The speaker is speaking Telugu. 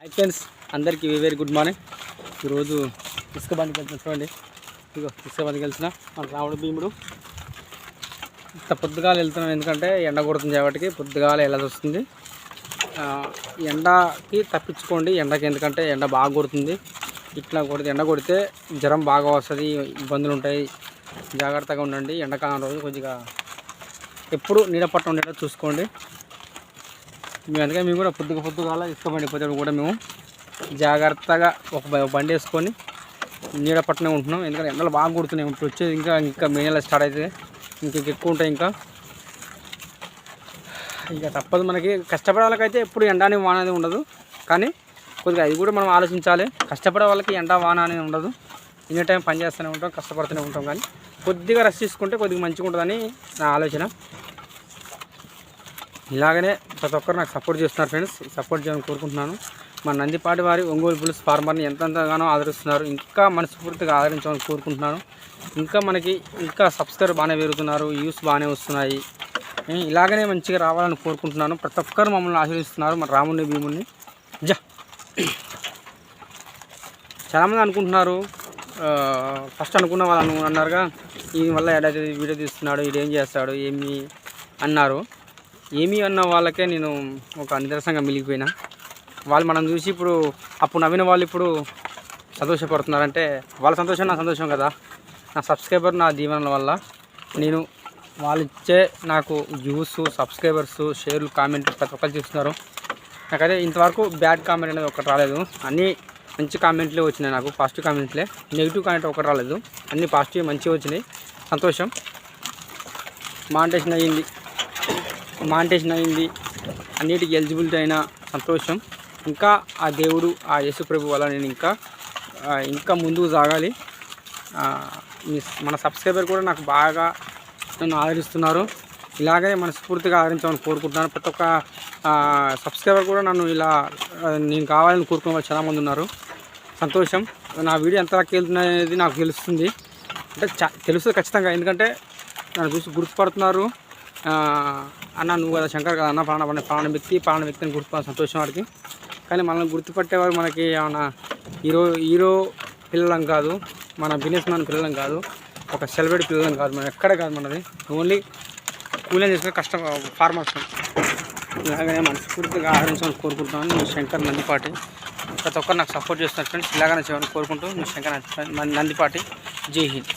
హై ఫ్రెండ్స్, అందరికీ వెరీ గుడ్ మార్నింగ్. ఈరోజు ఇసుక బండికి వెళ్తున్నా. చూడండి, ఇగో ఇసుక బండికి వెళ్తున్నా. మన రాముడు భీముడు ఇంత పొద్దుగాలు వెళ్తున్నాం, ఎందుకంటే ఎండ కొడుతుంది కాబట్టి పొద్దుగాల వెళ్ళాల్సి వస్తుంది. ఎండకి తప్పించుకోండి, ఎండకి, ఎందుకంటే ఎండ బాగా కొడుతుంది. ఇట్లా ఎండ కొడితే జ్వరం బాగా వస్తుంది, ఇబ్బందులు ఉంటాయి. జాగ్రత్తగా ఉండండి. ఎండాకాలం రోజు కొద్దిగా ఎప్పుడు నీడ పట్టు ఉండేటట్టు చూసుకోండి. అందుకని మేము కూడా పొద్దుగాల ఇసుక బండి పోతే కూడా మేము జాగ్రత్తగా ఒక బండి వేసుకొని నీడ పట్టునే ఉంటున్నాం. ఎందుకంటే ఎండలు బాగా కొడుతున్నాయి. ఇప్పుడు వచ్చేది ఇంకా మే నెల స్టార్ట్ అవుతుంది, ఇంక ఎక్కువ ఉంటాయి. ఇంకా తప్పదు మనకి. కష్టపడే వాళ్ళకైతే ఎప్పుడు ఎండ అని వాన అనేది ఉండదు, కానీ కొద్దిగా అది కూడా మనం ఆలోచించాలి. కష్టపడే వాళ్ళకి ఎండ వాన అనేది ఉండదు. ఎన్ని టైం పని చేస్తూనే ఉంటాం, కష్టపడుతూనే ఉంటాం. కానీ కొద్దిగా రెస్ట్ తీసుకుంటే కొద్దిగా మంచిగా ఉంటుందని నా ఆలోచన. ఇలాగనే ప్రతి ఒక్కరు నాకు సపోర్ట్ చేస్తున్నారు ఫ్రెండ్స్. సపోర్ట్ చేయాలని కోరుకుంటున్నాను. మన నందిపాటి వారి ఒంగోలు పులుసు ఫార్మర్ని ఎంతగానో ఆదరిస్తున్నారు. ఇంకా మనస్ఫూర్తిగా ఆదరించాలని కోరుకుంటున్నాను. ఇంకా సబ్స్క్రైబర్ బాగానే పెరుగుతున్నారు, వ్యూస్ బాగానే వస్తున్నాయి. ఇలాగనే మంచిగా రావాలని కోరుకుంటున్నాను. ప్రతి ఒక్కరు మమ్మల్ని ఆశీర్వదిస్తున్నారు. మన రాముడిని భీముడిని చాలామంది అనుకుంటున్నారు, ఫస్ట్ అనుకున్న వాళ్ళు అన్నారుగా, ఈ వల్ల ఏడాది వీడియో తీస్తున్నాడు, ఈడేం చేస్తాడు ఏమి అన్నారు. ఏమీ అన్న వాళ్ళకే నేను ఒక నిదర్శనంగా మిగిలిపోయినా. వాళ్ళు మనం చూసి ఇప్పుడు అప్పుడు నవ్విన వాళ్ళు ఇప్పుడు సంతోషపడుతున్నారంటే వాళ్ళ సంతోషం నా సంతోషం కదా. నా సబ్స్క్రైబర్ నా దీవెనల వల్ల నేను వాళ్ళు ఇచ్చే నాకు వ్యూస్, సబ్స్క్రైబర్స్, షేర్లు, కామెంట్లు ప్రతి ఒక్కరు చూస్తున్నారు. నాకైతే ఇంతవరకు బ్యాడ్ కామెంట్ అనేది ఒకటి రాలేదు. అన్నీ మంచి కామెంట్లే వచ్చినాయి నాకు, పాజిటివ్ కామెంట్లే. నెగిటివ్ కామెంట్ ఒకటి రాలేదు, అన్నీ పాజిటివ్ మంచిగా వచ్చినాయి. సంతోషం. మానిటేషన్ అయింది, అన్నిటికీ ఎలిజిబిలిటీ అయిన సంతోషం. ఇంకా ఆ దేవుడు, ఆ యేసుప్రభు వల్ల నేను ఇంకా ముందుకు సాగాలి. మన సబ్స్క్రైబర్ కూడా నాకు బాగా నన్ను ఆదరిస్తున్నారు. ఇలాగే మనస్ఫూర్తిగా ఆదరించాలని కోరుకుంటున్నాను. ప్రతి ఒక్క సబ్స్క్రైబర్ కూడా నన్ను నేను కావాలని కోరుకునే వాళ్ళు చాలామంది ఉన్నారు. సంతోషం. నా వీడియో ఎంతవరకు వెళ్తున్నది నాకు తెలుస్తుంది, అంటే తెలుస్తుంది ఖచ్చితంగా. ఎందుకంటే నన్ను చూసి గుర్తుపడుతున్నారు. అన్న నువ్వు కదా శంకర్ కదా, అన్న పలానా వ్యక్తిని గుర్తుపడే సంతోషం వాడికి. కానీ మనల్ని గుర్తుపట్టేవారు మనకి ఏమన్నా హీరో పిల్లలం కాదు, మన బిజినెస్ మ్యాన్ పిల్లలం కాదు, ఒక సెలబ్రిటీ పిల్లలం కాదు, మనం ఎక్కడ కాదు. మనది ఓన్లీ కూలీని చేసుకునే ఫార్మర్స్. ఇలాగనే మనస్ఫూర్తిగా ఆదరించాలని కోరుకుంటున్నాను. నేను శంకర్ నందిపాటి. ప్రతి ఒక్కరు నాకు సపోర్ట్ చేస్తున్నారు ఫ్రెండ్స్. ఇలాగనే చేయాలని కోరుకుంటూ నేను శంకర్ నందిపాటి. జై హింద్.